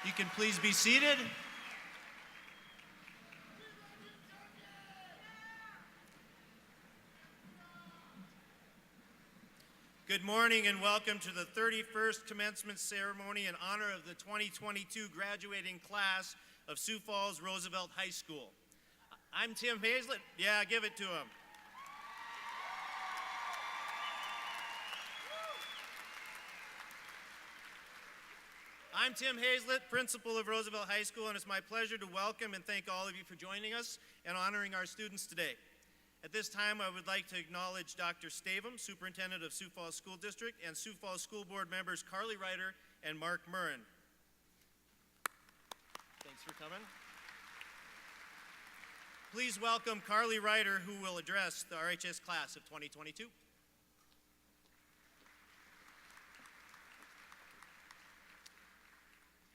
You can please be seated. Good morning and welcome to the 31st commencement ceremony in honor of the 2022 graduating class of Sioux Falls Roosevelt High School. I'm Tim Hazlett. Yeah, give it to him. I'm Tim Hazlett, principal of Roosevelt High School, and it's my pleasure to welcome and thank all of you for joining us and honoring our students today. At this time, I would like to acknowledge Dr. Stavum, Superintendent of Sioux Falls School District, and Sioux Falls School Board members Carly Ryder and Mark Murrin. Thanks for coming. Please welcome Carly Ryder, who will address the RHS class of 2022.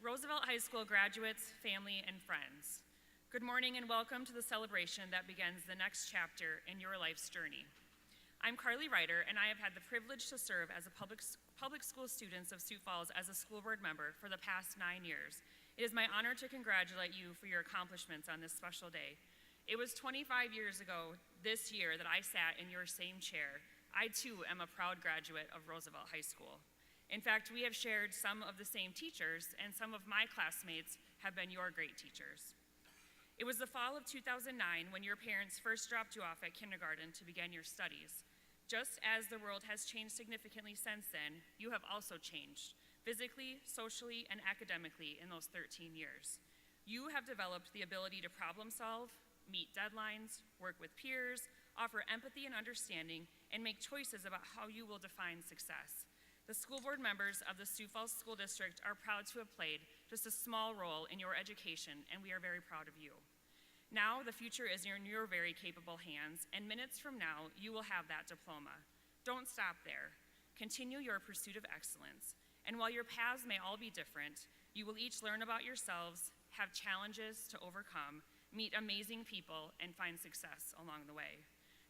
Roosevelt High School graduates, family, and friends. Good morning and welcome to the celebration that begins the next chapter in your life's journey. I'm Carly Ryder, and I have had the privilege to serve as a public school student of Sioux Falls as a school board member for the past 9 years. It is my honor to congratulate you for your accomplishments on this special day. It was 25 years ago this year that I sat in your same chair. I too am a proud graduate of Roosevelt High School. In fact, we have shared some of the same teachers, and some of my classmates have been your great teachers. It was the fall of 2009 when your parents first dropped you off at kindergarten to begin your studies. Just as the world has changed significantly since then, you have also changed, physically, socially, and academically in those 13 years. You have developed the ability to problem solve, meet deadlines, work with peers, offer empathy and understanding, and make choices about how you will define success. The school board members of the Sioux Falls School District are proud to have played just a small role in your education, and we are very proud of you. Now, the future is in your very capable hands, and minutes from now, you will have that diploma. Don't stop there. Continue your pursuit of excellence, and while your paths may all be different, you will each learn about yourselves, have challenges to overcome, meet amazing people, and find success along the way.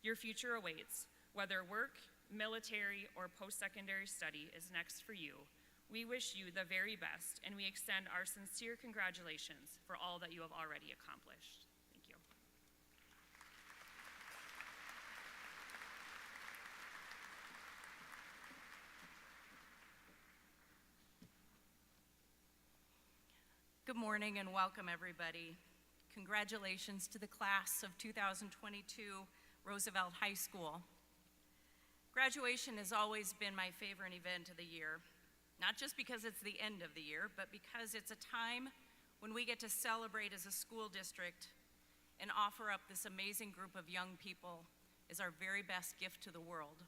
Your future awaits. Whether work, military, or post-secondary study is next for you, we wish you the very best, and we extend our sincere congratulations for all that you have already accomplished. Thank you. Good morning and welcome, everybody. Congratulations to the class of 2022 Roosevelt High School. Graduation has always been my favorite event of the year, not just because it's the end of the year, but because it's a time when we get to celebrate as a school district and offer up this amazing group of young people as our very best gift to the world.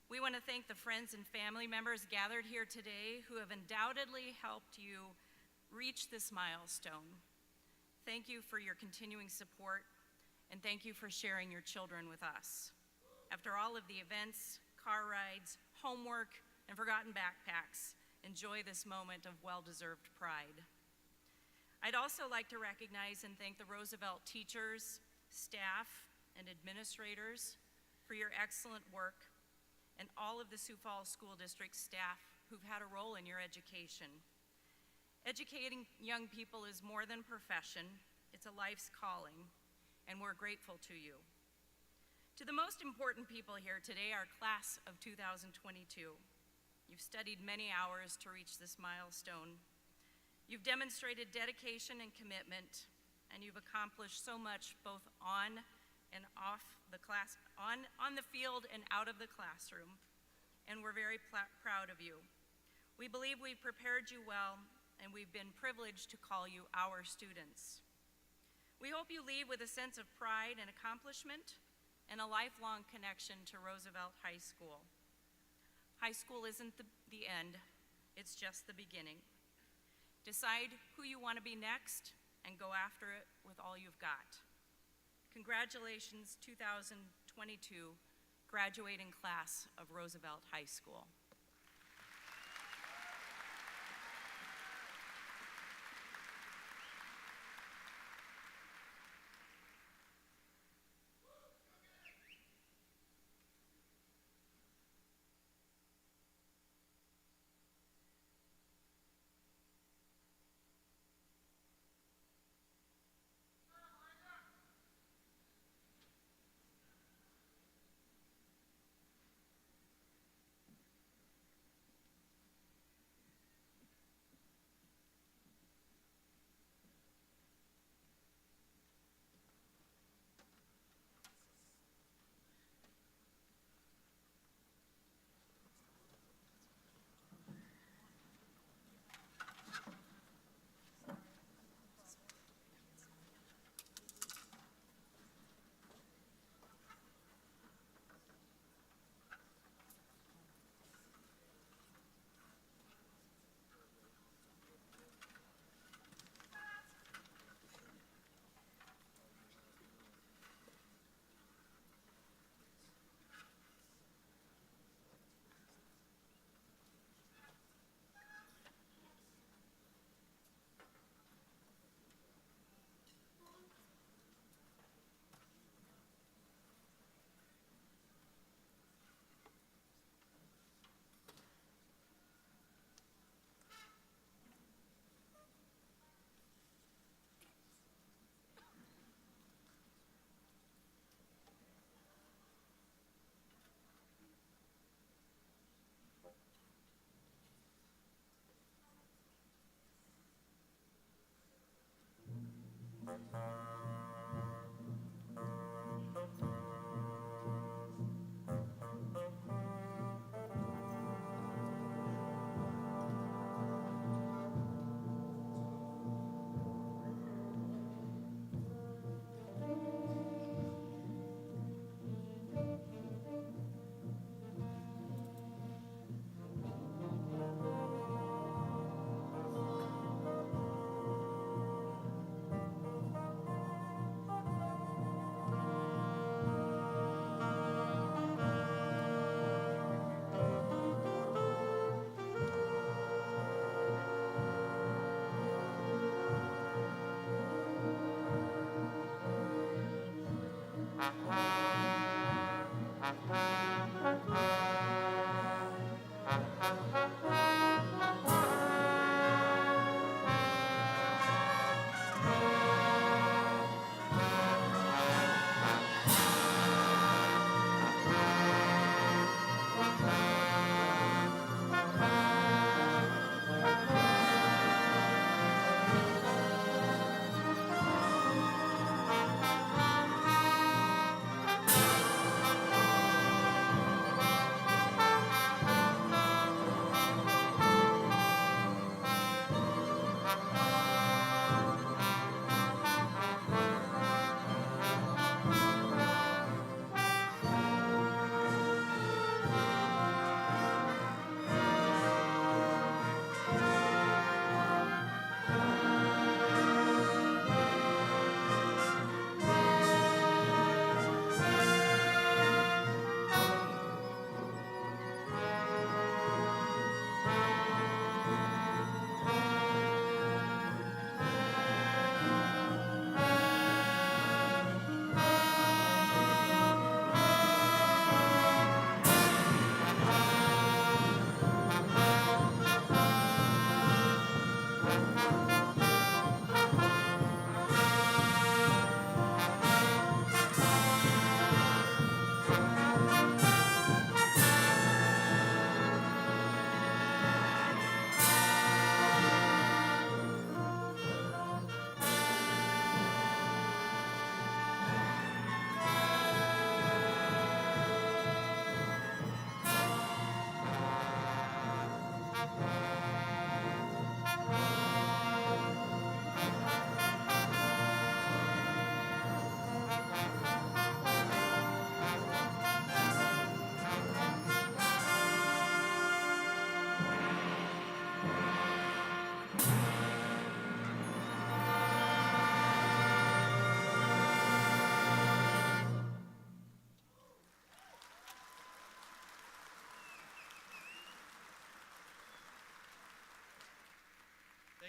We want to thank the friends and family members gathered here today who have undoubtedly helped you reach this milestone. Thank you for your continuing support, and thank you for sharing your children with us. After all of the events, car rides, homework, and forgotten backpacks, enjoy this moment of well-deserved pride. I'd also like to recognize and thank the Roosevelt teachers, staff, and administrators for your excellent work, and all of the Sioux Falls School District staff who've had a role in your education. Educating young people is more than a profession, it's a life's calling, and we're grateful to you. To the most important people here today, our class of 2022. You've studied many hours to reach this milestone. You've demonstrated dedication and commitment, and you've accomplished so much both on and off the class, on the field and out of the classroom, and we're very proud of you. We believe we've prepared you well, and we've been privileged to call you our students. We hope you leave with a sense of pride and accomplishment and a lifelong connection to Roosevelt High School. High school isn't the end, it's just the beginning. Decide who you want to be next and go after it with all you've got. Congratulations, 2022 graduating class of Roosevelt High School.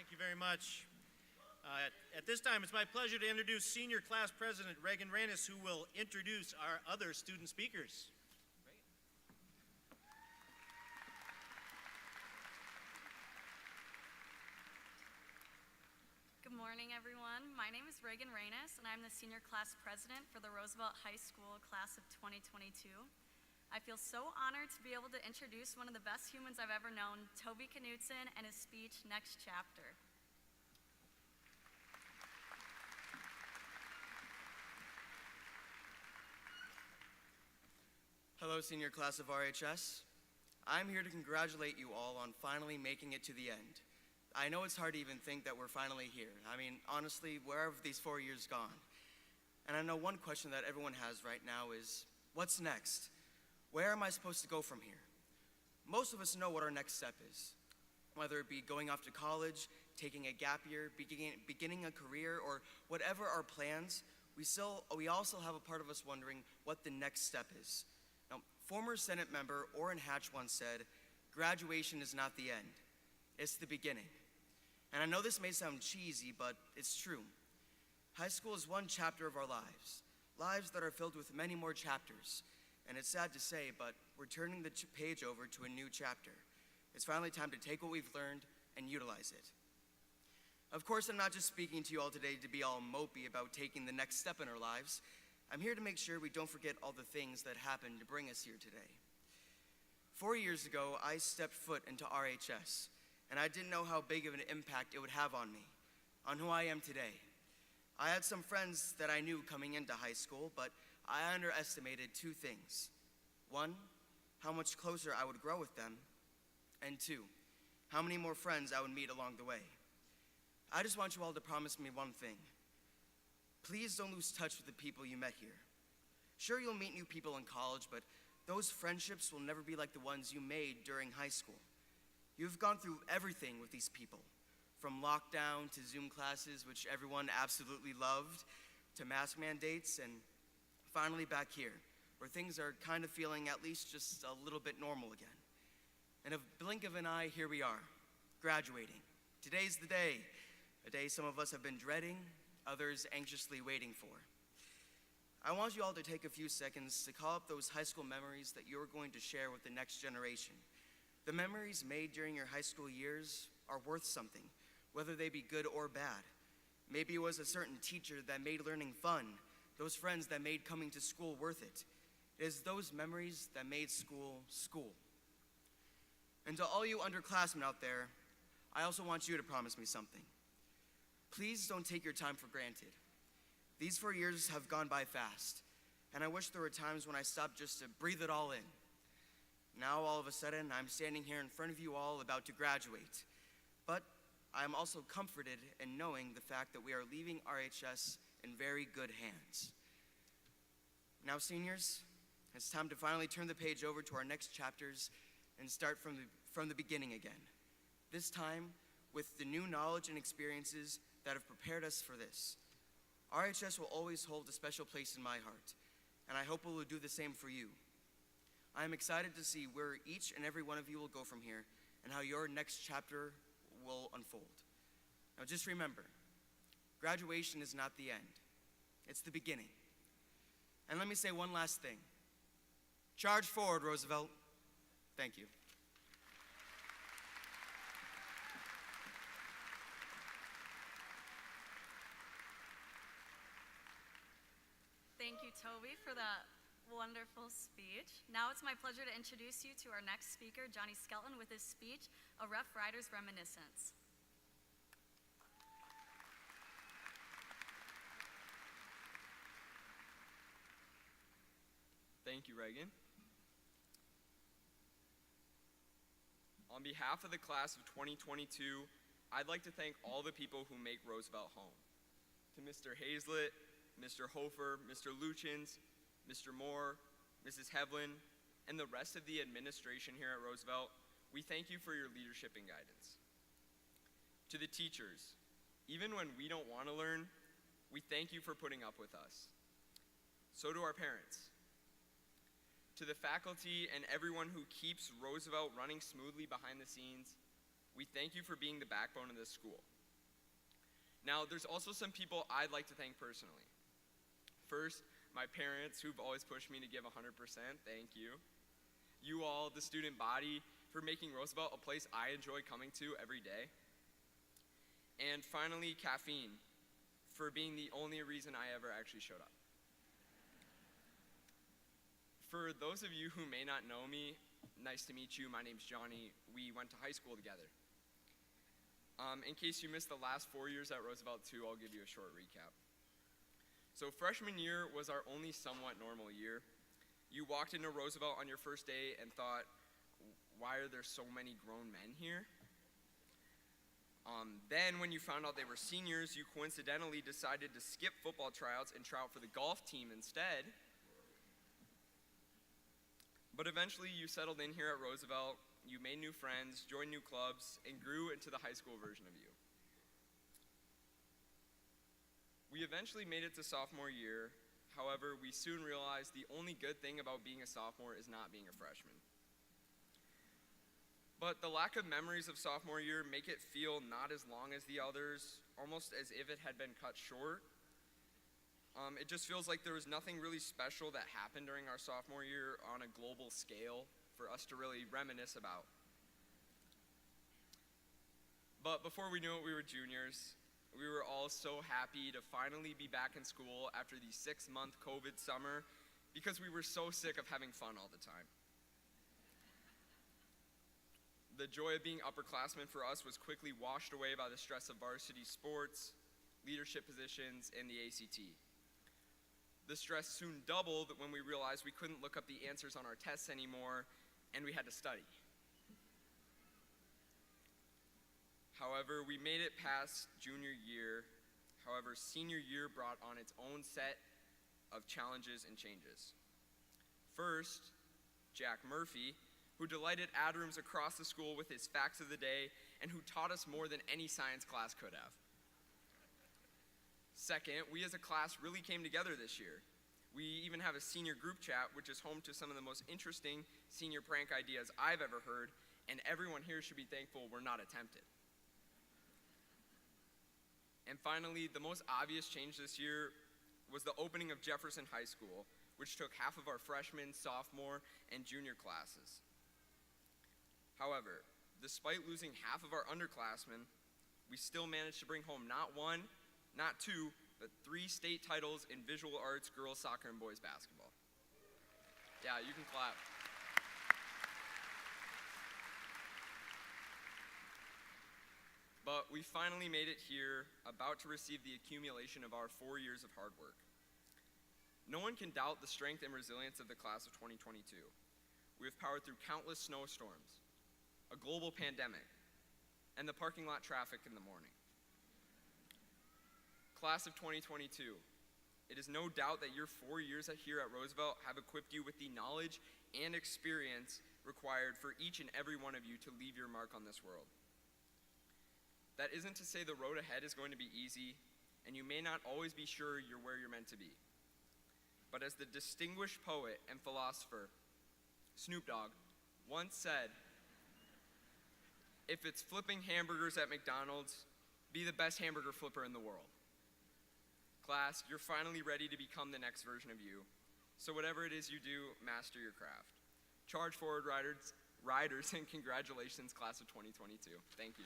Thank you very much. At this time, it's my pleasure to introduce Senior Class President Reagan Reynos, who will introduce our other student speakers. Good morning, everyone. My name is Reagan Reynos, and I'm the Senior Class President for the Roosevelt High School Class of 2022. I feel so honored to be able to introduce one of the best humans I've ever known, Toby Knutson, and his speech, Next Chapter. Hello, senior class of RHS. I'm here to congratulate you all on finally making it to the end. I know it's hard to even think that we're finally here. I mean, honestly, where have these 4 years gone? And I know one question that everyone has right now is, what's next? Where am I supposed to go from here? Most of us know what our next step is. Whether it be going off to college, taking a gap year, beginning a career, or whatever our plans, we also have a part of us wondering what the next step is. Now, former Senate member Orrin Hatch once said, graduation is not the end, it's the beginning. And I know this may sound cheesy, but it's true. High school is one chapter of our lives, lives that are filled with many more chapters. And it's sad to say, but we're turning the page over to a new chapter. It's finally time to take what we've learned and utilize it. Of course, I'm not just speaking to you all today to be all mopey about taking the next step in our lives. I'm here to make sure we don't forget all the things that happened to bring us here today. 4 years ago, I stepped foot into RHS, and I didn't know how big of an impact it would have on me, on who I am today. I had some friends that I knew coming into high school, but I underestimated two things. One, how much closer I would grow with them, and two, how many more friends I would meet along the way. I just want you all to promise me one thing. Please don't lose touch with the people you met here. Sure, you'll meet new people in college, but those friendships will never be like the ones you made during high school. You've gone through everything with these people, from lockdown to Zoom classes, which everyone absolutely loved, to mask mandates, and finally back here, where things are kind of feeling at least just a little bit normal again. In a blink of an eye, here we are, graduating. Today's the day, a day some of us have been dreading, others anxiously waiting for. I want you all to take a few seconds to call up those high school memories that you're going to share with the next generation. The memories made during your high school years are worth something, whether they be good or bad. Maybe it was a certain teacher that made learning fun, those friends that made coming to school worth it. It is those memories that made school, school. And to all you underclassmen out there, I also want you to promise me something. Please don't take your time for granted. These 4 years have gone by fast, and I wish there were times when I stopped just to breathe it all in. Now, all of a sudden, I'm standing here in front of you all about to graduate. But I'm also comforted in knowing the fact that we are leaving RHS in very good hands. Now, seniors, it's time to finally turn the page over to our next chapters and start from the beginning again. This time, with the new knowledge and experiences that have prepared us for this. RHS will always hold a special place in my heart, and I hope it will do the same for you. I am excited to see where each and every one of you will go from here and how your next chapter will unfold. Now just remember, graduation is not the end. It's the beginning. And let me say one last thing. Charge forward, Roosevelt. Thank you. Thank you, Toby, for that wonderful speech. Now it's my pleasure to introduce you to our next speaker, Johnny Skelton, with his speech, A Rough Rider's Reminiscence. Thank you, Reagan. On behalf of the class of 2022, I'd like to thank all the people who make Roosevelt home. To Mr. Hazlett, Mr. Hofer, Mr. Luchins, Mr. Moore, Mrs. Hevlin, and the rest of the administration here at Roosevelt, we thank you for your leadership and guidance. To the teachers, even when we don't want to learn, we thank you for putting up with us. So do our parents. To the faculty and everyone who keeps Roosevelt running smoothly behind the scenes, we thank you for being the backbone of this school. Now, there's also some people I'd like to thank personally. First, my parents, who've always pushed me to give 100%, thank you. You all, the student body, for making Roosevelt a place I enjoy coming to every day. And finally, caffeine, for being the only reason I ever actually showed up. For those of you who may not know me, nice to meet you. My name's Johnny. We went to high school together. In case you missed the last 4 years at Roosevelt too, I'll give you a short recap. So freshman year was our only somewhat normal year. You walked into Roosevelt on your first day and thought, why are there so many grown men here? Then when you found out they were seniors, you coincidentally decided to skip football tryouts and try out for the golf team instead. But eventually you settled in here at Roosevelt, you made new friends, joined new clubs, and grew into the high school version of you. We eventually made it to sophomore year. However, we soon realized the only good thing about being a sophomore is not being a freshman. But the lack of memories of sophomore year make it feel not as long as the others, almost as if it had been cut short. It just feels like there was nothing really special that happened during our sophomore year on a global scale for us to really reminisce about. But before we knew it, we were juniors. We were all so happy to finally be back in school after the 6-month COVID summer because we were so sick of having fun all the time. The joy of being upperclassmen for us was quickly washed away by the stress of varsity sports, leadership positions, and the ACT. The stress soon doubled when we realized we couldn't look up the answers on our tests anymore, and we had to study. However, we made it past junior year. However, senior year brought on its own set of challenges and changes. First, Jack Murphy, who delighted ad rooms across the school with his facts of the day and who taught us more than any science class could have. Second, we as a class really came together this year. We even have a senior group chat, which is home to some of the most interesting senior prank ideas I've ever heard, and everyone here should be thankful were not attempted. And finally, the most obvious change this year was the opening of Jefferson High School, which took half of our freshman, sophomore, and junior classes. However, despite losing half of our underclassmen, we still managed to bring home not one, not two, but 3 state titles in visual arts, girls soccer, and boys basketball. Yeah, you can clap. But we finally made it here, about to receive the accumulation of our 4 years of hard work. No one can doubt the strength and resilience of the class of 2022. We have powered through countless snowstorms, a global pandemic, and the parking lot traffic in the morning. Class of 2022, it is no doubt that your 4 years here at Roosevelt have equipped you with the knowledge and experience required for each and every one of you to leave your mark on this world. That isn't to say the road ahead is going to be easy, and you may not always be sure you're where you're meant to be. But as the distinguished poet and philosopher Snoop Dogg once said, if it's flipping hamburgers at McDonald's, be the best hamburger flipper in the world. Class, you're finally ready to become the next version of you. So whatever it is you do, master your craft. Charge forward, Riders, and congratulations, class of 2022. Thank you.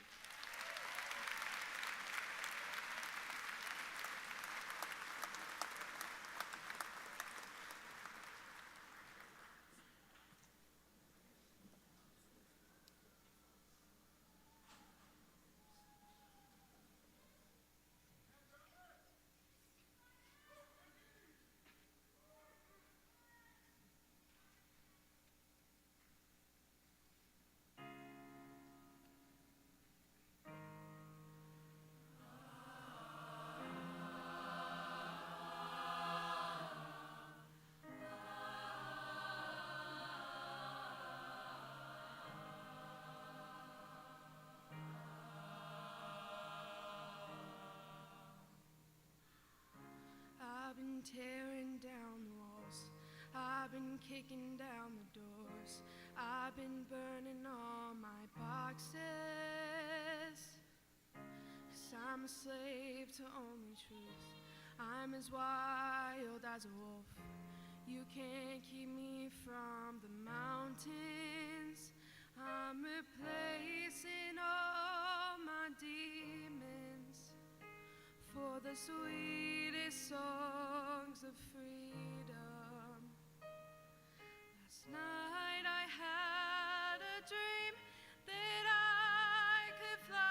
I've been tearing down the walls, I've been kicking down the doors, I've been burning all my boxes, 'cause I'm a slave to only truth. I'm as wild as a wolf. You can't keep me from the mountains. I'm replacing all my demons for the sweetest songs of freedom. Last night I had a dream that I could fly.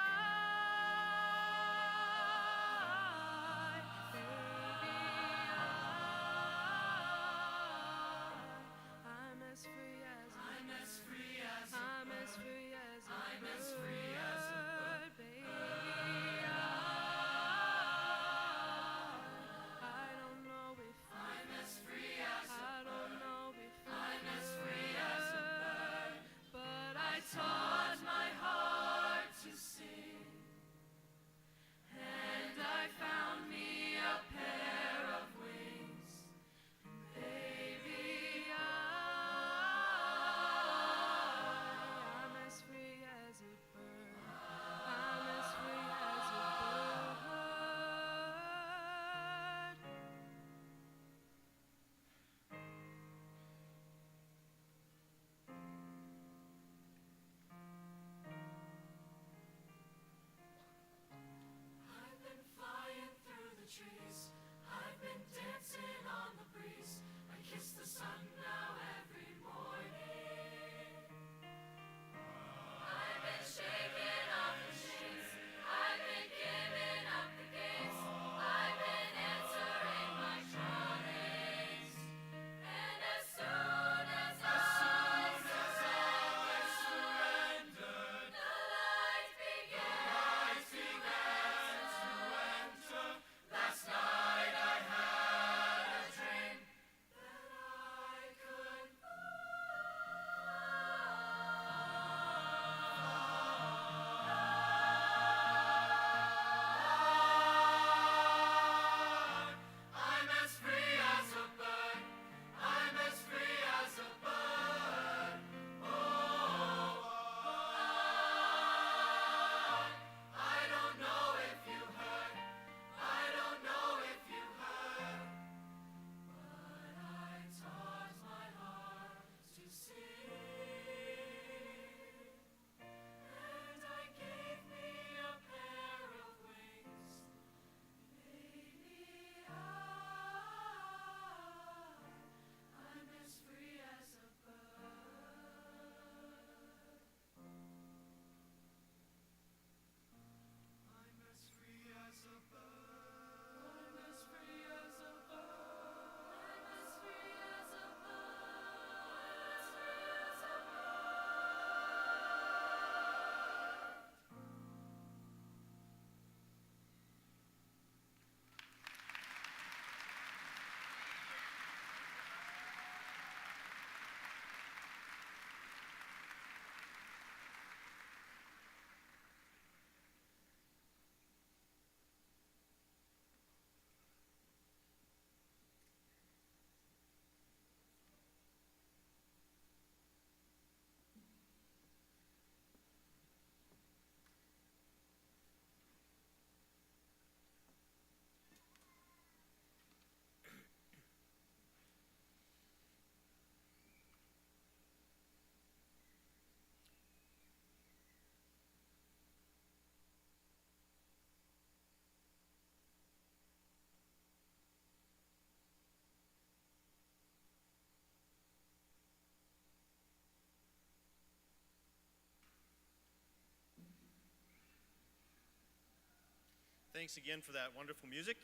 Thanks again for that wonderful music.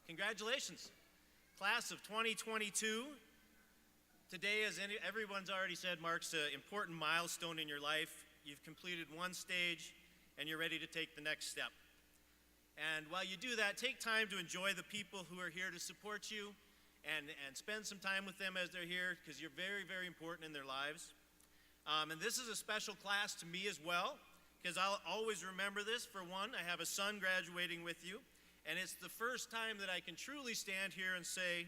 Congratulations, class of 2022. Today, as everyone's already said, marks an important milestone in your life. You've completed one stage, and you're ready to take the next step. And while you do that, take time to enjoy the people who are here to support you and spend some time with them as they're here, because you're very, very important in their lives. And this is a special class to me as well, because I'll always remember this. For one, I have a son graduating with you, and it's the first time that I can truly stand here and say,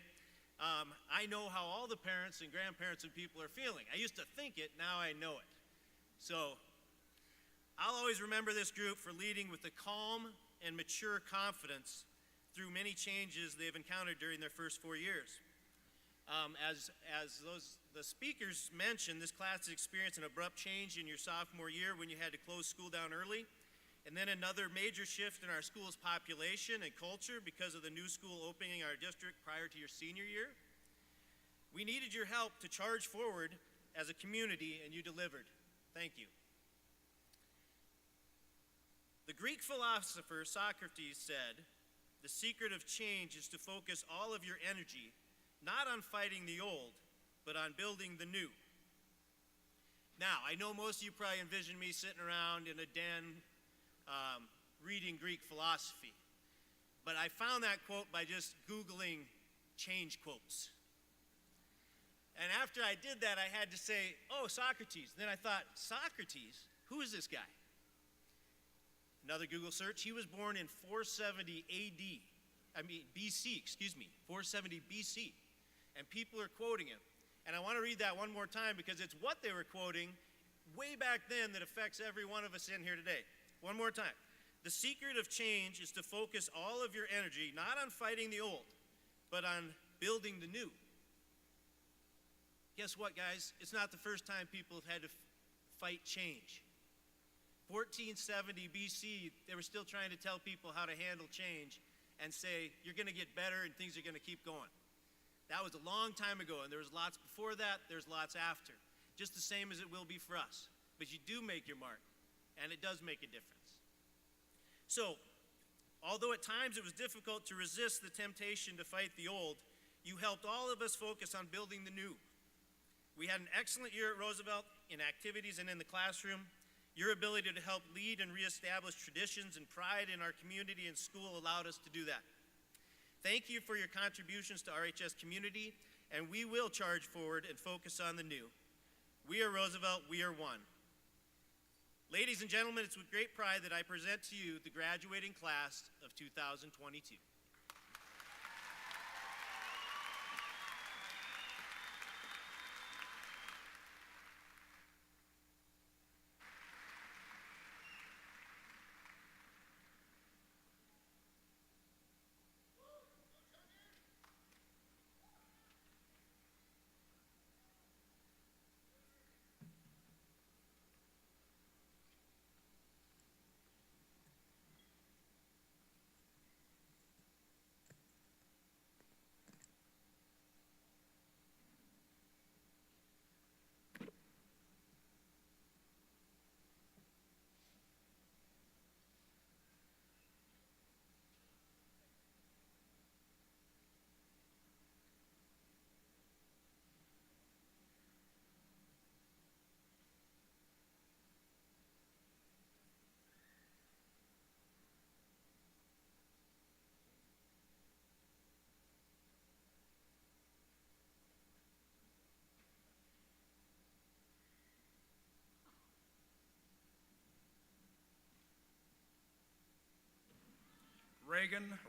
I know how all the parents and grandparents and people are feeling. I used to think it, now I know it. So I'll always remember this group for leading with a calm and mature confidence through many changes they've encountered during their first 4 years. The speakers mentioned, this class has experienced an abrupt change in your sophomore year when you had to close school down early, and then another major shift in our school's population and culture because of the new school opening in our district prior to your senior year. We needed your help to charge forward as a community, and you delivered. Thank you. The Greek philosopher Socrates said, "The secret of change is to focus all of your energy not on fighting the old, but on building the new." Now, I know most of you probably envision me sitting around in a den reading Greek philosophy, but I found that quote by just Googling change quotes. And after I did that, I had to say, oh, Socrates. Then I thought, Socrates? Who is this guy? Another Google search, he was born in 470 BC, 470 BC. And people are quoting him. And I want to read that one more time because it's what they were quoting way back then that affects every one of us in here today. One more time. The secret of change is to focus all of your energy not on fighting the old, but on building the new. Guess what, guys? It's not the first time people have had to fight change. 1470 BC, they were still trying to tell people how to handle change and say, you're going to get better and things are going to keep going. That was a long time ago, and there was lots before that, there's lots after. Just the same as it will be for us. But you do make your mark, and it does make a difference. So, although at times it was difficult to resist the temptation to fight the old, you helped all of us focus on building the new. We had an excellent year at Roosevelt in activities and in the classroom. Your ability to help lead and reestablish traditions and pride in our community and school allowed us to do that. Thank you for your contributions to RHS community, and we will charge forward and focus on the new. We are Roosevelt, we are one. Ladies and gentlemen, it's with great pride that I present to you the graduating class of 2022.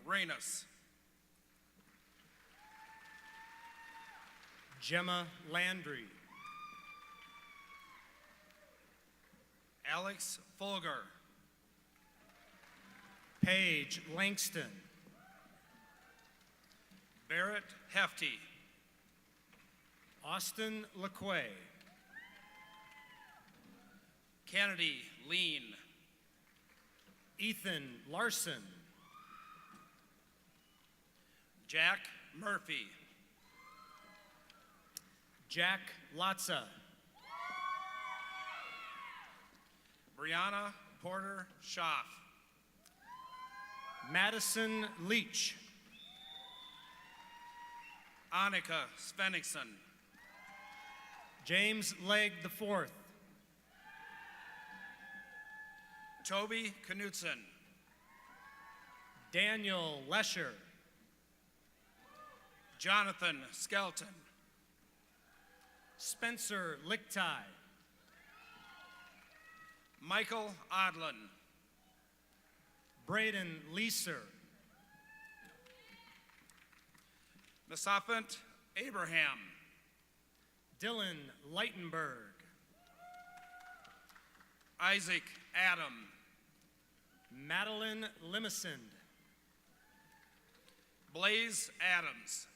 Reynos. Gemma Landry. Alex Folger. Paige Langston. Barrett Hefty. Austin LaQuay. Kennedy Lean. Ethan Larson. Jack Murphy. Jack Latza. Brianna Porter Schaff. Madison Leach. Annika Svenningsson. James Legg IV. Toby Knutson. Daniel Lesher. Jonathan Skelton. Spencer Lichtai. Michael Odlin. Braden Leeser. Masafant Abraham. Dylan Leitenberg. Isaac Adam. Madeline Limesand. Blaze Adams.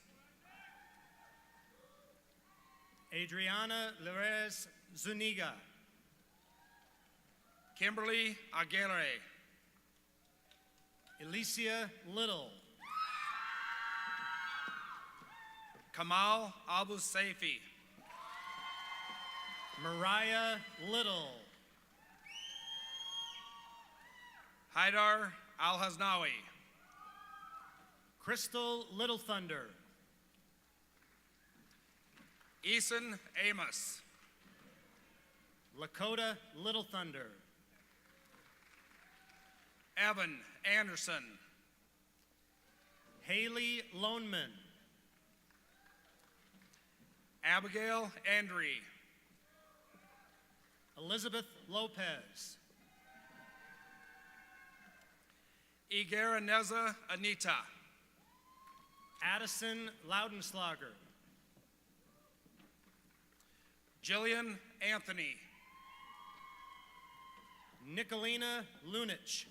Adriana Larez Zuniga. Kimberly Aguirre. Alicia Little. Kamal Abu Saifi. Mariah Little. Haidar Al-Haznawi. Crystal Little Thunder. Eason Amos. Lakota Little Thunder. Evan Anderson. Haley Loneman. Abigail Andre. Elizabeth Lopez. Igaraneza Anita. Addison Loudenslager. Jillian Anthony. Nicolina Lunich.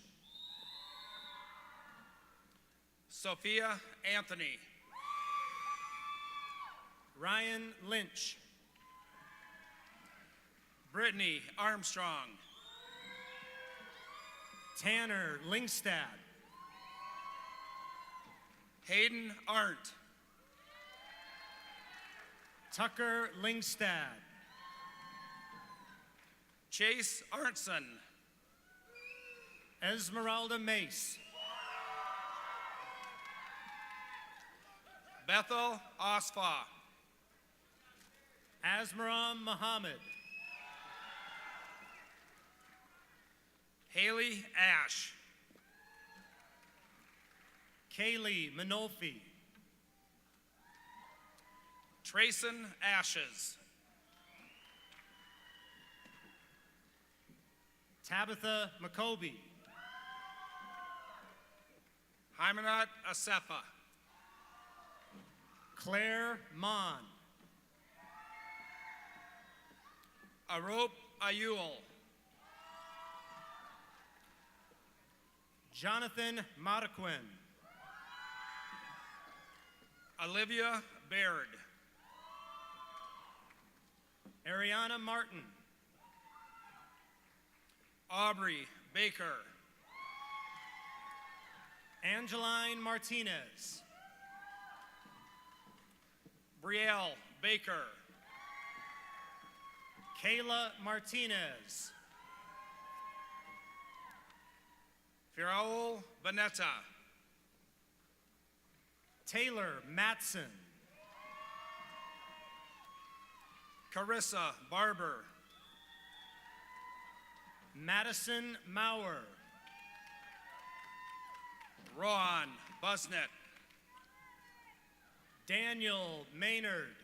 Sophia Anthony. Ryan Lynch. Brittany Armstrong. Tanner Lingstad. Hayden Arndt. Tucker Lingstad. Chase Arntzen. Esmeralda Mace. Bethel Osfa. Asmaram Muhammad. Haley Ash. Kaylee Manolfi. Trayson Ashes. Tabitha McCoby. Hymanat Asefa. Claire Mon. Arop Ayul. Jonathan Marquin. Olivia Baird. Ariana Martin. Aubrey Baker. Angeline Martinez. Brielle Baker. Kayla Martinez. Firaul Vanetta. Taylor Matson. Carissa Barber. Madison Maurer. Rohan Busnet. Daniel Maynard.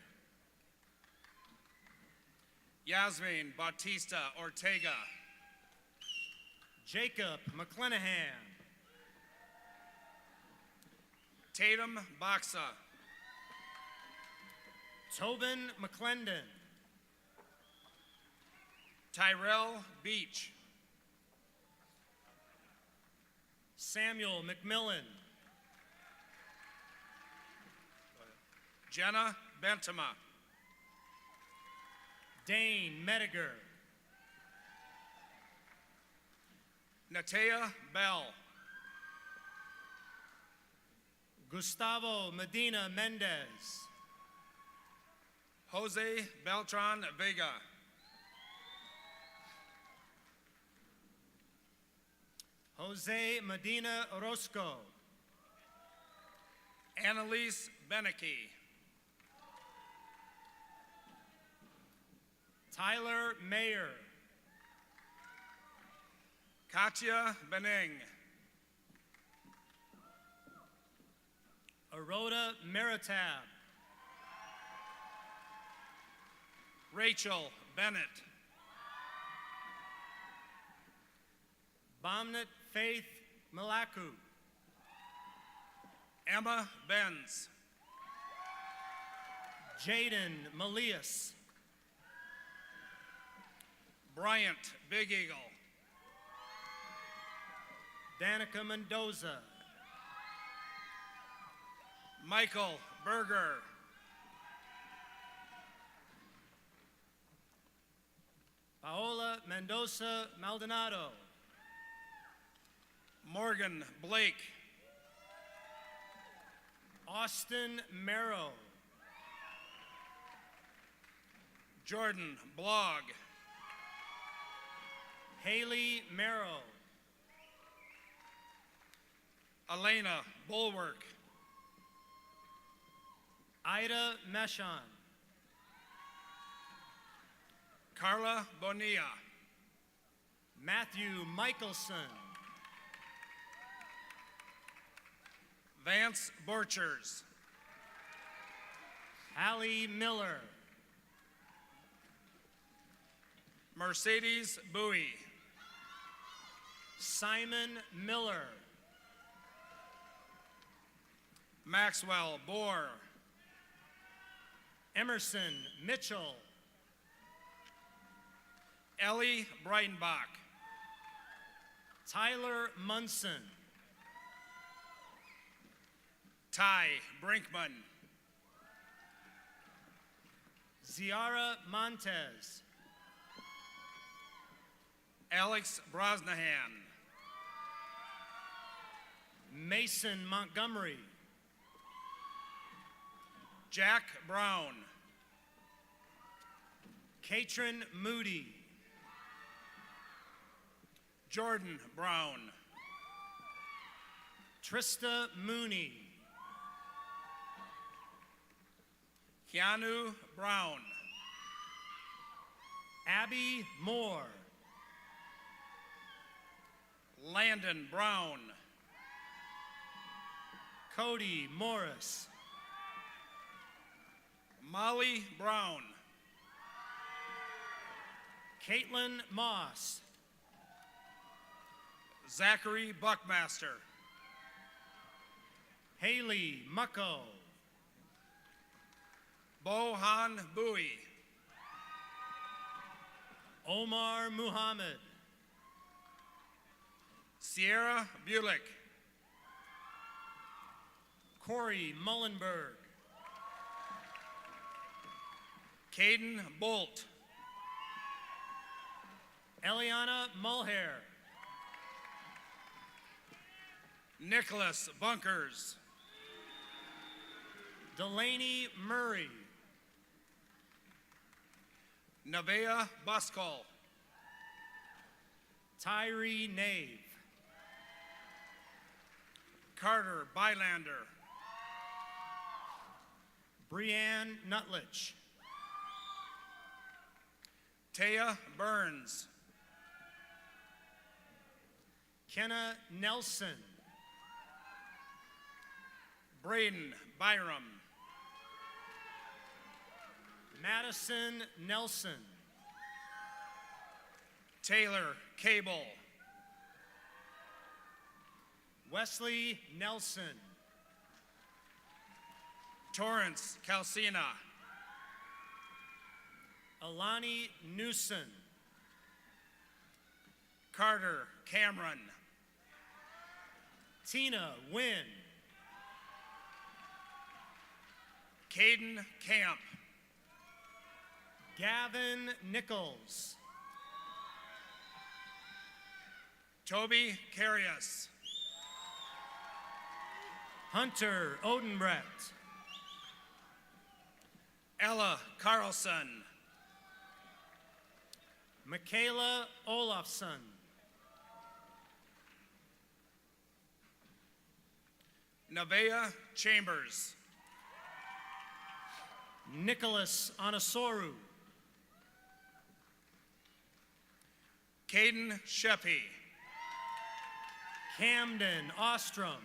Yasmin Bautista Ortega. Jacob McClenahan. Tatum Baxa. Tobin McClendon. Tyrell Beach. Samuel McMillan. Jenna Bentama. Dane Mediger. Natea Bell. Gustavo Medina Mendez. Jose Beltran Vega. Jose Medina Orozco. Annalise Beneke. Tyler Mayer. Katya Beneng. Aroda Meritab. Rachel Bennett. Bomnat Faith Malaku. Emma Benz. Jaden Malias. Bryant Big Eagle. Danica Mendoza. Michael Berger. Paola Mendoza Maldonado. Morgan Blake. Austin Merrow. Jordan Blogg. Haley Merrow. Elena Bulwark. Ida Meshon. Carla Bonilla. Matthew Michelson. Vance Borchers. Hallie Miller. Mercedes Bowie. Simon Miller. Maxwell Bohr. Emerson Mitchell. Ellie Breitenbach. Tyler Munson. Ty Brinkman. Ziara Montez. Alex Brosnahan. Mason Montgomery. Jack Brown. Katrin Moody. Jordan Brown. Trista Mooney. Keanu Brown. Abby Moore. Landon Brown. Cody Morris. Molly Brown. Caitlin Moss. Zachary Buckmaster. Haley Mucko. Bohan Bowie. Omar Muhammad. Sierra Bulick. Corey Mullenberg. Caden Bolt. Eliana Mulhair. Nicholas Bunkers. Delaney Murray. Nevaeh Buskell. Tyree Nave. Carter Bylander. Brianne Nutlich. Taya Burns. Kenna Nelson. Braden Byram. Madison Nelson. Taylor Cable. Wesley Nelson. Torrance Calcina. Alani Newson. Carter Cameron. Tina Wynn. Caden Camp. Gavin Nichols. Toby Carius. Hunter Odenbrecht. Ella Carlson. Michaela Olafson. Nevaeh Chambers. Nicholas Anasoru. Caden Sheppy. Camden Ostrom.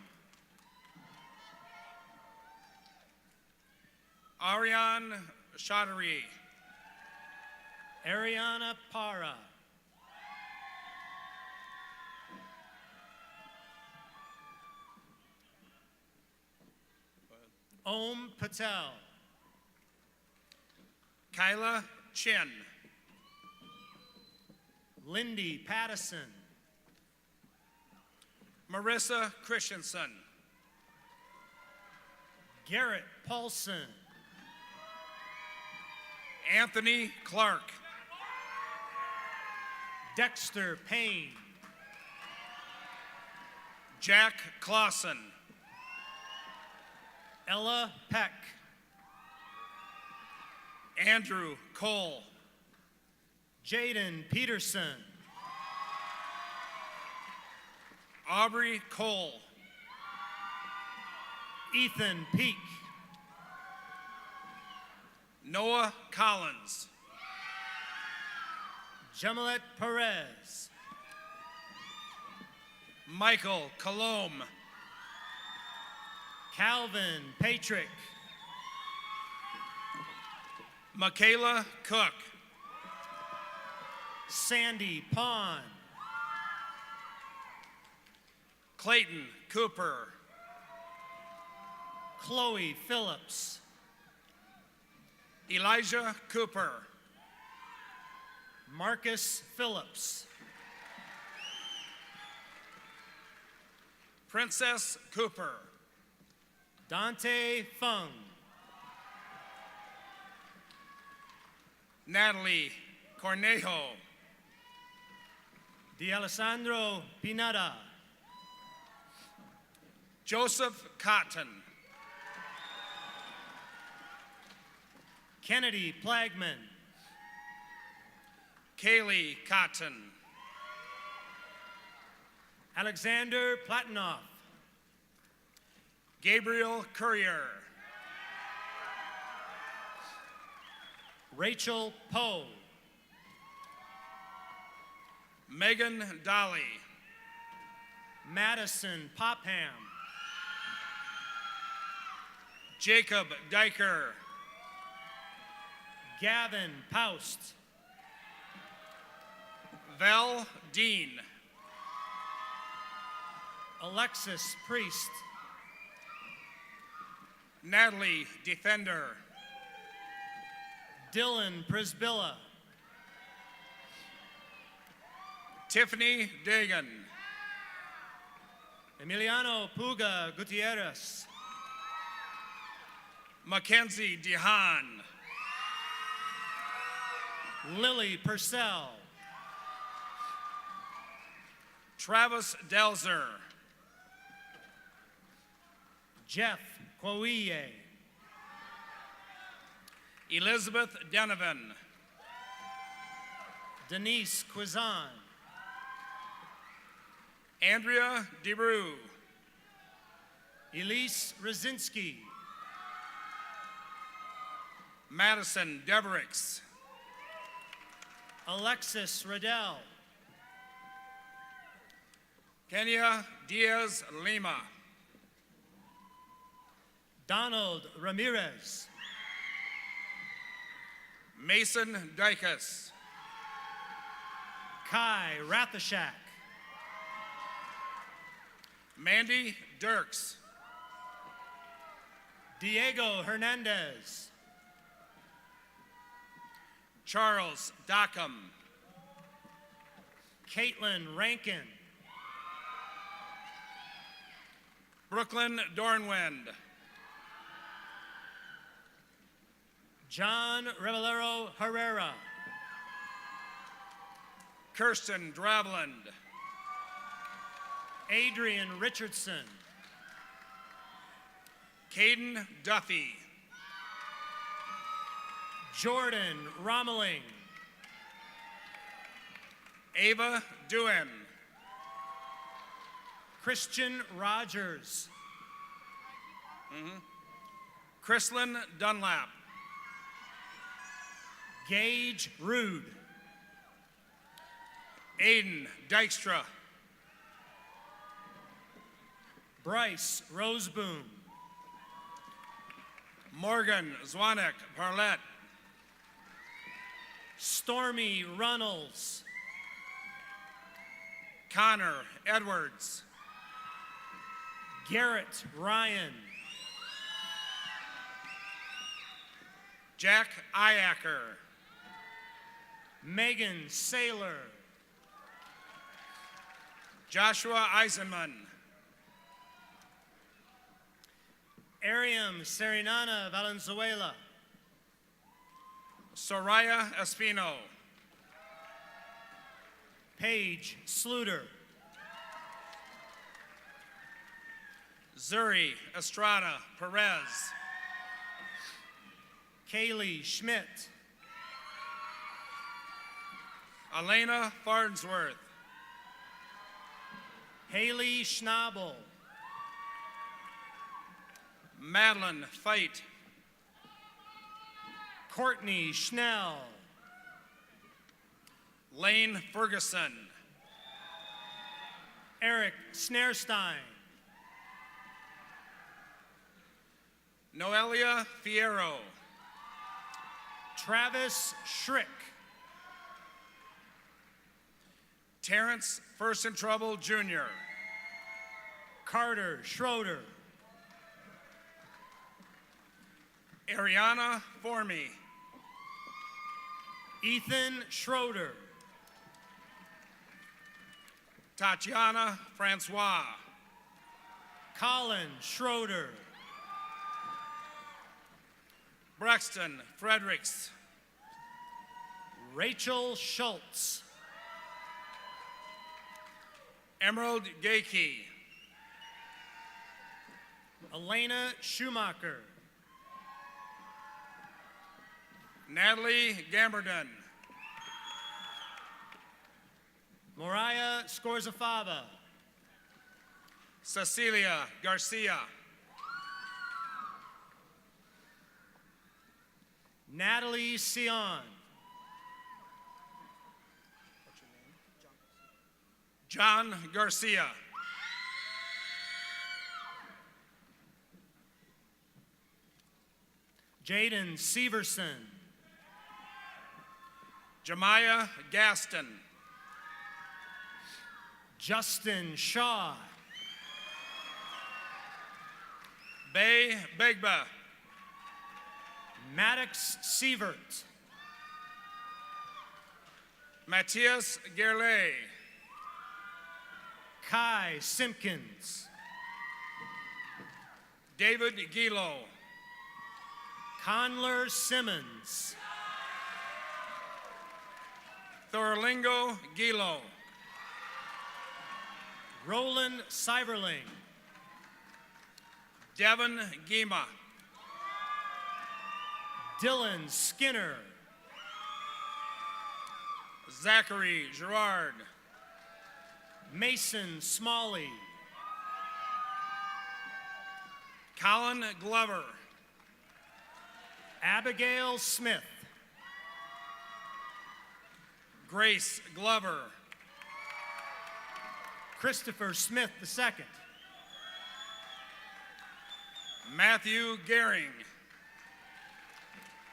Ariane Chaudhary. Ariana Para. Om Patel. Kyla Chin. Lindy Pattison. Marissa Christensen. Garrett Paulson. Anthony Clark. Dexter Payne. Jack Clausen. Ella Peck. Andrew Cole. Jaden Peterson. Aubrey Cole. Ethan Peak. Noah Collins. Jamalet Perez. Michael Colombe. Calvin Patrick. Michaela Cook. Sandy Pond. Clayton Cooper. Chloe Phillips. Elijah Cooper. Marcus Phillips. Princess Cooper. Dante Fung. Natalie Cornejo. D'Alessandro Pinada. Joseph Cotton. Kennedy Plagman. Kaylee Cotton. Alexander Platinoff. Gabriel Courier. Rachel Poe. Megan Dolly. Madison Popham. Jacob Diker. Gavin Paust. Val Dean. Alexis Priest. Natalie Defender. Dylan Prisbilla. Tiffany Dagan. Emiliano Puga Gutierrez. Mackenzie DeHaan. Lily Purcell. Travis Delzer. Jeff Quauille. Elizabeth Donovan. Denise Quizan. Andrea DeBrew. Elise Rosinski. Madison Devericks. Alexis Riddell. Kenya Diaz Lima. Donald Ramirez. Mason Dykus. Kai Rathashak. Mandy Dirks. Diego Hernandez. Charles Dockham. Caitlin Rankin. Brooklyn Dornwind. John Revelero Herrera. Kirsten Dravland. Adrian Richardson. Caden Duffy. Jordan Romeling. Ava Duen. Christian Rogers. Chrislyn Dunlap. Gage Rude. Aiden Dykstra. Bryce Roseboom. Morgan Zwanek Parlett. Stormy Runnels. Connor Edwards. Garrett Ryan. Jack Iacker. Megan Saylor. Joshua Eisenman. Ariam Serinana Valenzuela. Soraya Espino. Paige Sluter. Zuri Estrada Perez. Kaylee Schmidt. Elena Farnsworth. Haley Schnabel. Madeline Feit. Courtney Schnell. Lane Ferguson. Eric Snairstein. Noelia Fierro. Travis Schrick. Terrence First in Trouble Jr. Carter Schroeder. Ariana Formy. Ethan Schroeder. Tatiana Francois. Colin Schroeder. Braxton Fredericks. Rachel Schultz. Emerald Gakey. Elena Schumacher. Natalie Gamberdon. Mariah Scorzafava. Cecilia Garcia. Natalie Sion. John Garcia. Jaden Severson. Jemiah Gaston. Justin Shaw. Bay Begba. Maddox Sievert. Matthias Gerlay. Kai Simpkins. David Gilo. Conler Simmons. Thorlingo Gilo. Roland Seiberling. Devin Gima. Dylan Skinner. Zachary Gerard. Mason Smalley. Colin Glover. Abigail Smith. Grace Glover. Christopher Smith II. Matthew Gehring.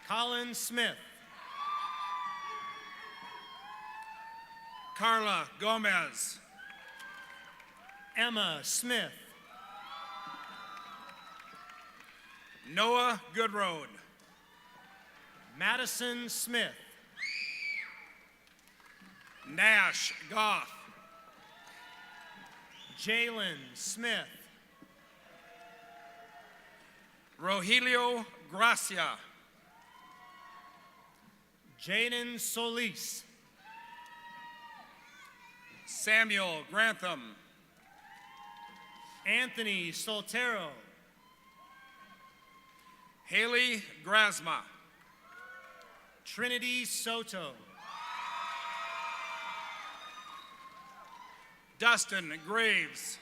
Colin Smith. Carla Gomez. Emma Smith. Noah Goodroad. Madison Smith. Nash Goff. Jalen Smith. Rogelio Gracia. Jaden Solis. Samuel Grantham. Anthony Soltero. Haley Grasma. Trinity Soto. Dustin Graves.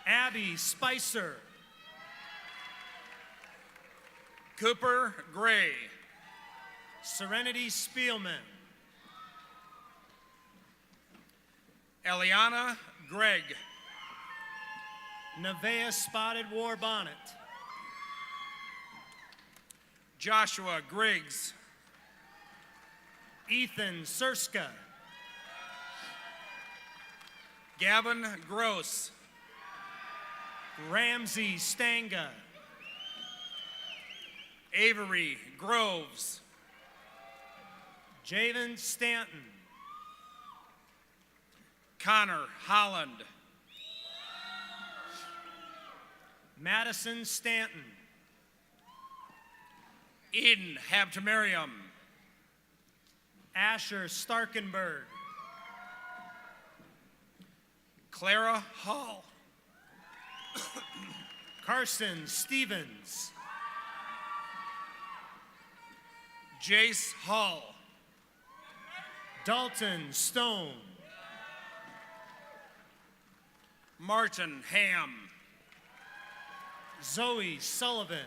Abby Spicer. Cooper Gray. Serenity Spielman. Eliana Gregg. Nevaeh Spotted War Bonnet. Joshua Griggs. Ethan Surska. Gavin Gross. Ramsey Stanga. Avery Groves. Javen Stanton. Connor Holland. Madison Stanton. Eden Habtemariam. Asher Starkenberg. Clara Hall. Carson Stevens. Jace Hall. Dalton Stone. Martin Ham. Zoe Sullivan.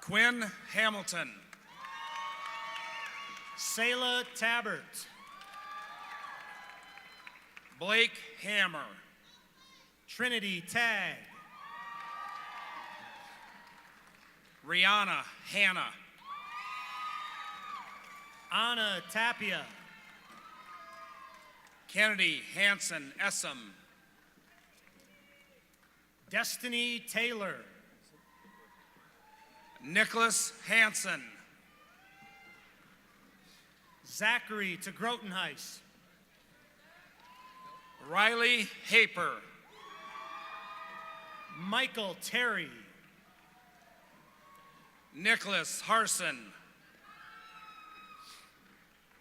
Quinn Hamilton. Selah Tabbert. Blake Hammer. Trinity Tagg. Rihanna Hannah. Anna Tapia. Kennedy Hanson Essam. Destiny Taylor. Nicholas Hanson. Zachary Tegrotenhuis. Riley Haper. Michael Terry. Nicholas Harson.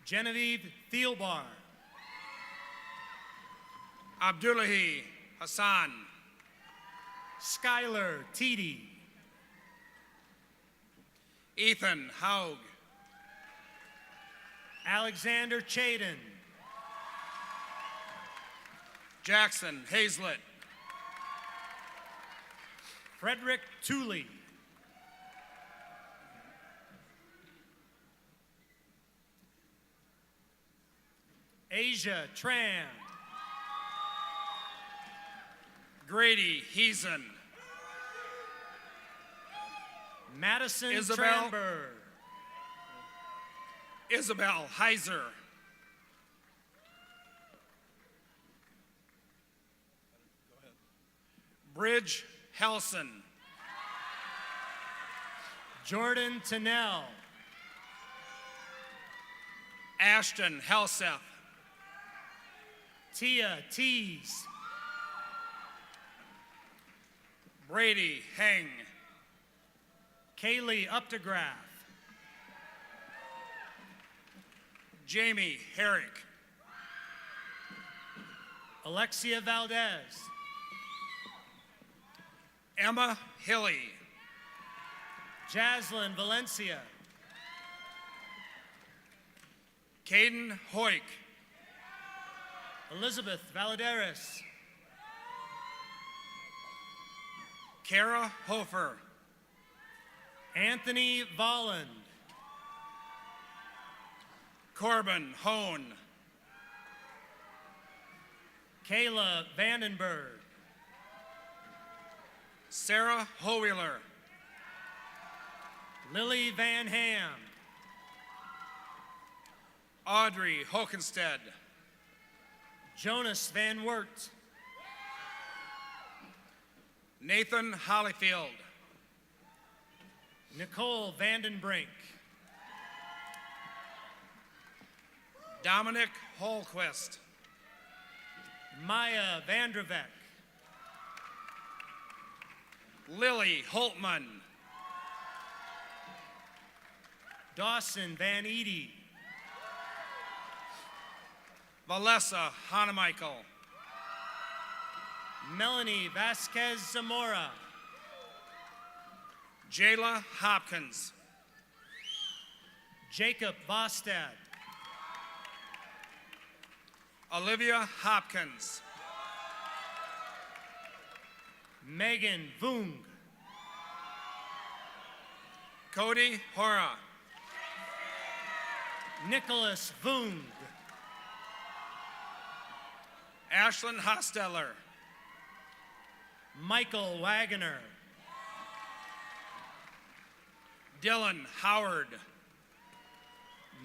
Genevieve Thielbar. Abdullahi Hassan. Skylar Teedy. Ethan Haug. Alexander Chaden. Jackson Hazlett. Frederick Tooley. Asia Tran. Grady Heeson. Madison Isabel. Tranberg. Isabel Heiser. Bridge Helson. Jordan Tennell. Ashton Helseth. Tia Tees. Brady Heng. Kaylee Updegraff. Jamie Herrick. Alexia Valdez. Emma Hilly. Jaslyn Valencia. Caden Hoyk. Elizabeth Valadares. Kara Hofer. Anthony Volland. Corbin Hone. Kayla Vandenberg. Sarah Howheeler. Lily Van Ham. Audrey Hokenstead. Jonas Van Wert. Nathan Hollyfield. Nicole Vandenbrink. Dominic Holquist. Maya Vandrevek. Lily Holtman. Dawson Van Edie. Valessa Hanemichael. Melanie Vasquez Zamora. Jayla Hopkins. Jacob Vostad. Olivia Hopkins. Megan Vung. Cody Hora. Nicholas Vung. Ashlyn Hosteller. Michael Wagoner. Dylan Howard.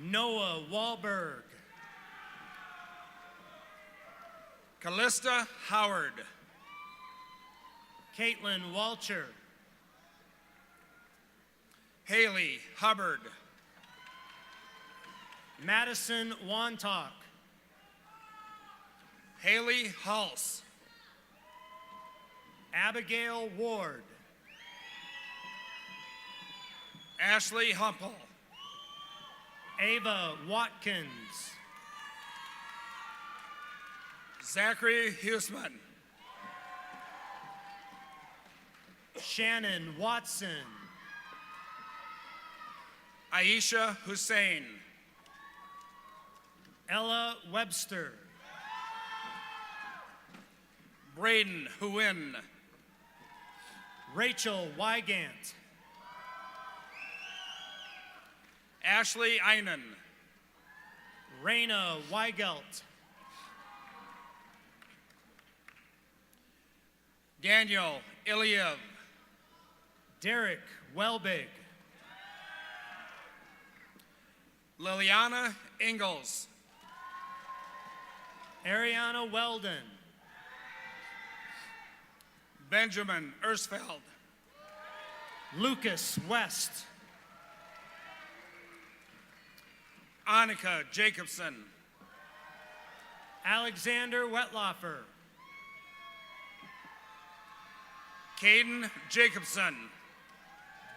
Noah Wahlberg. Callista Howard. Caitlin Walcher. Haley Hubbard. Madison Wantock. Haley Hulse. Abigail Ward. Ashley Humpel. Ava Watkins. Zachary Huseman. Shannon Watson. Aisha Hussein. Ella Webster. Braden Huin. Rachel Wygant. Ashley Einen. Raina Weigelt. Daniel Iliev. Derek Welbig. Liliana Ingalls. Ariana Weldon. Benjamin Ersfeld. Lucas West. Annika Jacobson. Alexander Wetloffer. Caden Jacobson.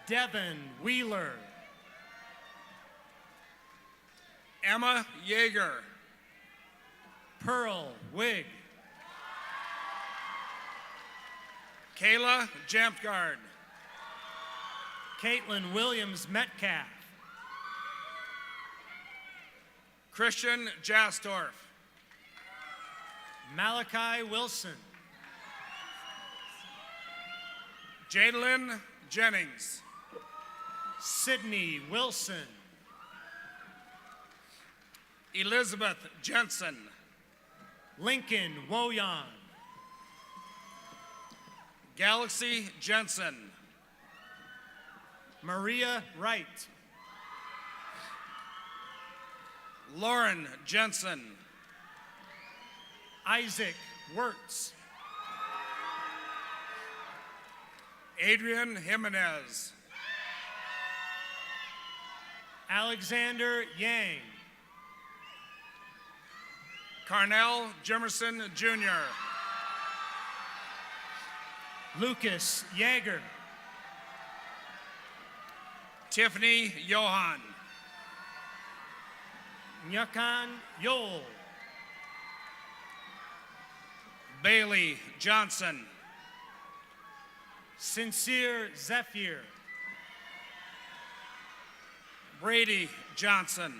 Devin Wheeler. Emma Yeager. Pearl Wig. Kayla Jampgard. Caitlin Williams Metcalf. Christian Jastorf. Malachi Wilson. Jadalyn Jennings. Sydney Wilson. Elizabeth Jensen. Lincoln Woyan. Galaxy Jensen. Maria Wright. Lauren Jensen. Isaac Wirtz. Adrian Jimenez. Alexander Yang. Carnell Jimerson Jr. Lucas Yeager. Tiffany Johan. Nyakan Yol. Bailey Johnson. Sincere Zephyr. Brady Johnson.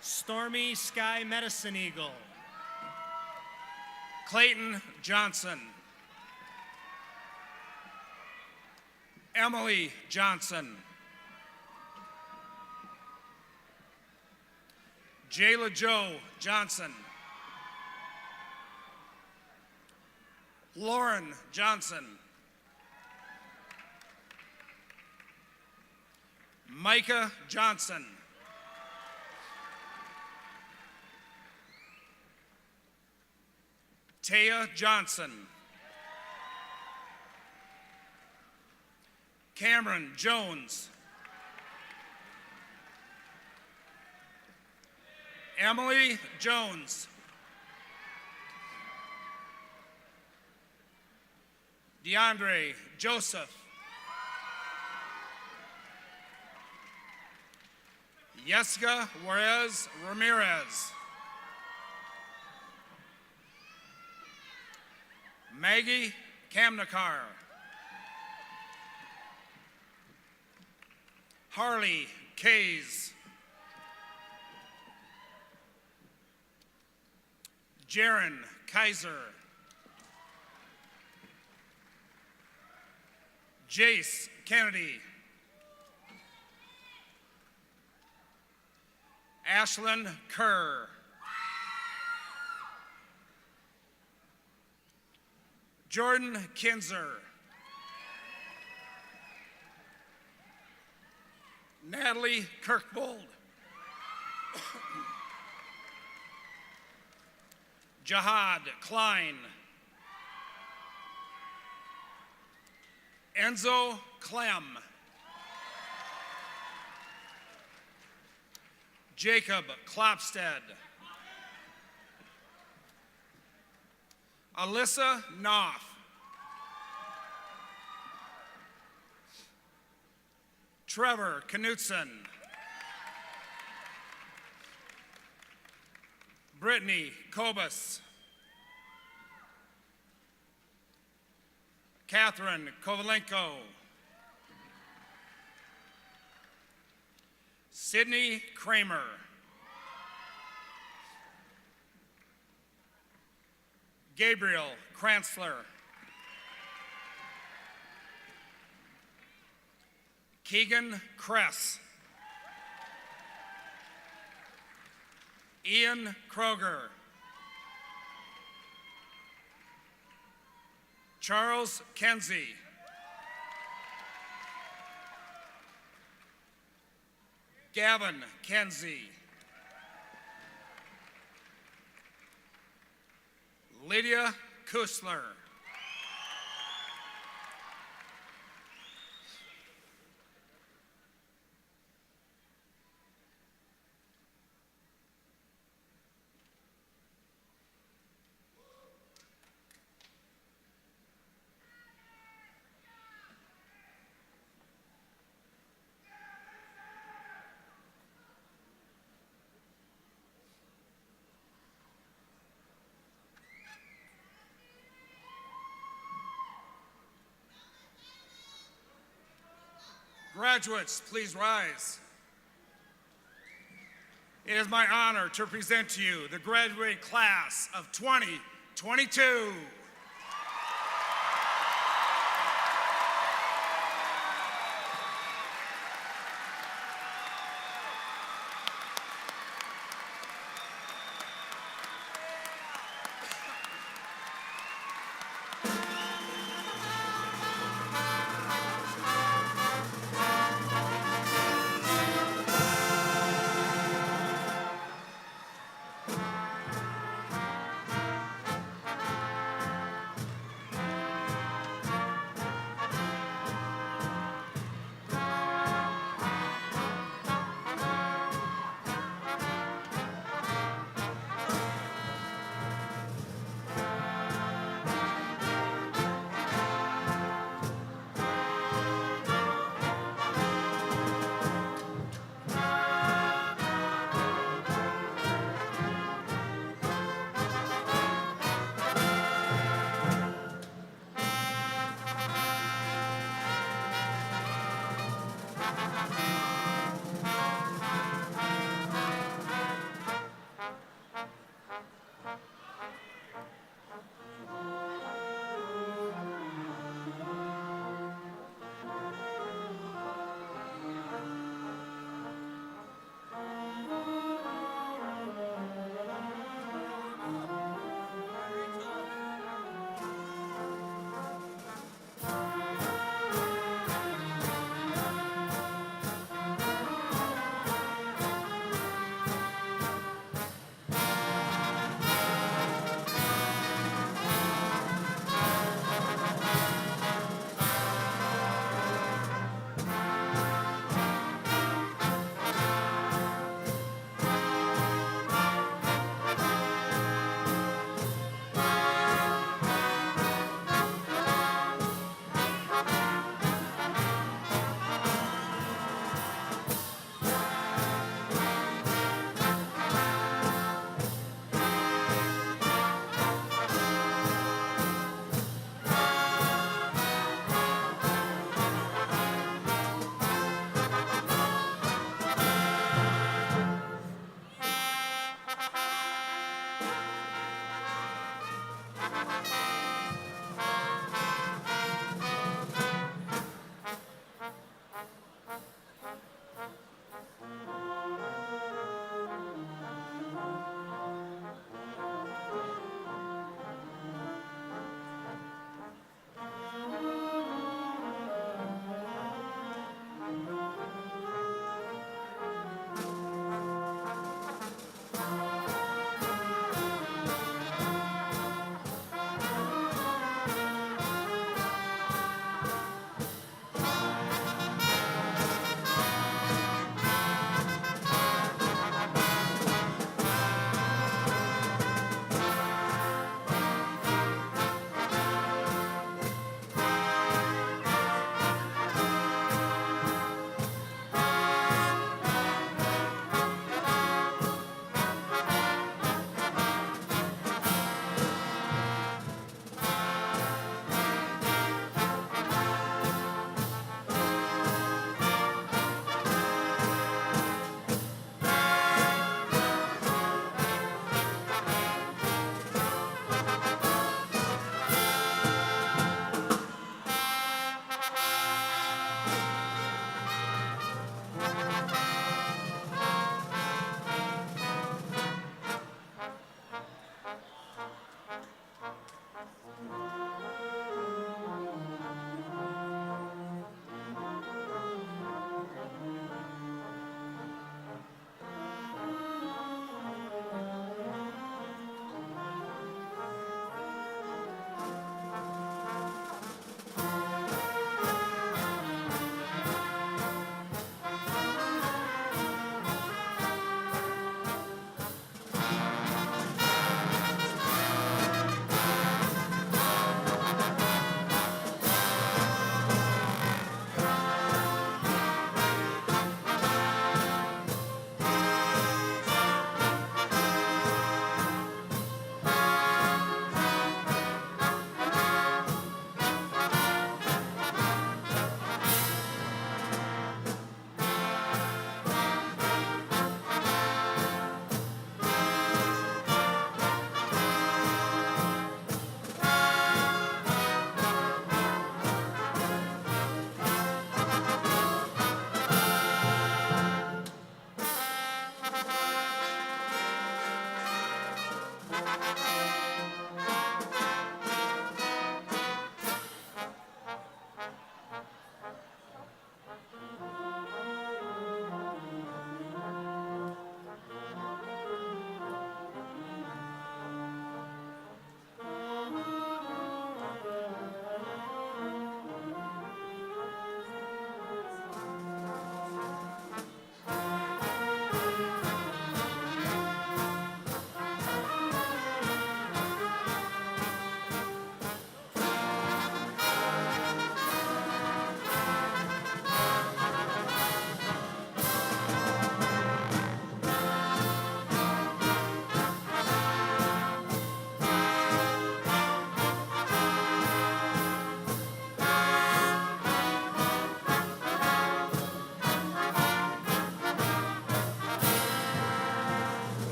Stormy Sky Medicine Eagle. Clayton Johnson. Emily Johnson. Jayla Joe Johnson. Lauren Johnson. Micah Johnson. Taya Johnson. Cameron Jones. Emily Jones. DeAndre Joseph. Jessica Juarez Ramirez. Maggie Kamnakar. Harley Kays. Jaron Kaiser. Jace Kennedy. Ashlyn Kerr. Jordan Kinzer. Natalie Kirkbold. Jihad Klein. Enzo Clem. Jacob Klopstead. Alyssa Knopf. Trevor Knutson. Brittany Kobus. Catherine Kovalenko. Sydney Kramer. Gabriel Kranzler. Keegan Kress. Ian Kroger. Charles Kenzie. Gavin Kenzie. Lydia Kusler. Graduates, please rise. It is my honor to present to you the graduating class of 2022.